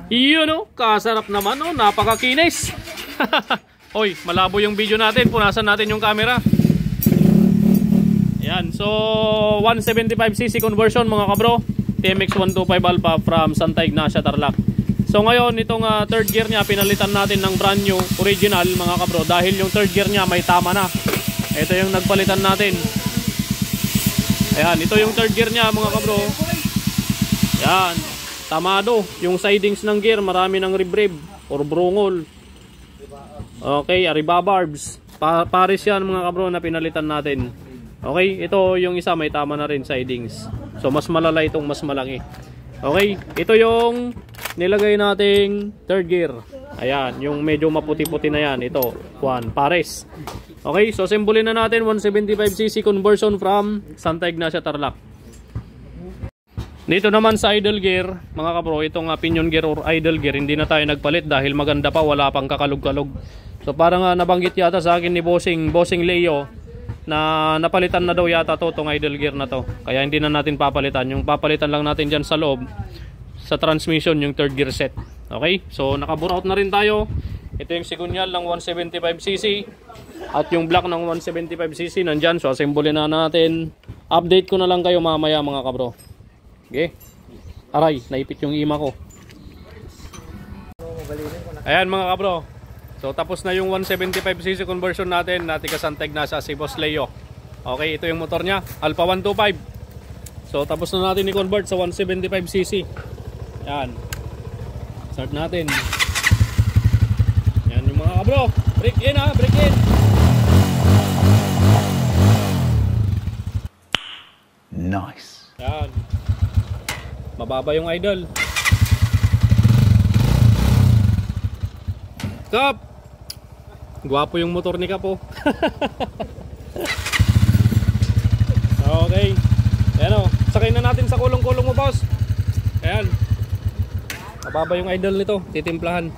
Yun o, kasarap naman o, napakakinis. Hoy, malabo yung video natin, punasan natin yung camera. Yan, so 175cc conversion mga kabro, TMX 125 Alpha from Santa Ignacia, Tarlac. So ngayon, itong third gear niya, pinalitan natin ng brand new, original mga kabro. Dahil yung third gear niya may tama na. Ito yung nagpalitan natin. Ayan, ito yung third gear niya mga kabro. Yan, tamado. Yung sidings ng gear, marami ng rib-rib or brungol. Okay, arriba barbs. Pares yan mga kabro na pinalitan natin. Okay, ito yung isa may tama na rin sidings. So mas malala itong mas malaki. Okay, ito yung nilagay nating third gear. Ayan, yung medyo maputi-puti na yan. Ito, pares. Okay, so assemble na natin 175cc conversion from Santa Ignacia, Tarlac. Dito naman sa idle gear, mga kabro, itong pinion gear or idle gear, hindi na tayo nagpalit dahil maganda pa, wala pang kakalog-kalog. So parang nabanggit yata sa akin ni Bossing Leo na napalitan na daw yata to, tong idle gear na to. Kaya hindi na natin papalitan. Yung papalitan lang natin dyan sa loob, sa transmission, yung third gear set. Okay, so nakaburout na rin tayo. Ito yung sigunyal ng 175cc at yung block ng 175cc nandyan. So assemble na natin. Update ko na lang kayo mamaya mga kabro. Okay, aray, naipit yung ima ko. Ayan mga kabro, so tapos na yung 175cc conversion natin. Natika Santa Ignacia si Boss Leo. Okay, ito yung motor nya, Alpha 125. So tapos na natin i-convert sa 175cc. Yan, start natin. Yan yung mga kabro, brake in ha, brake in. Nice. Yan, mababa yung idle. Kap, gwapo yung motor ni Kapo. Okay, ayan o, sakay na natin sa kulong-kulong mo boss. Ayan, mababa yung idle nito, titimplahan.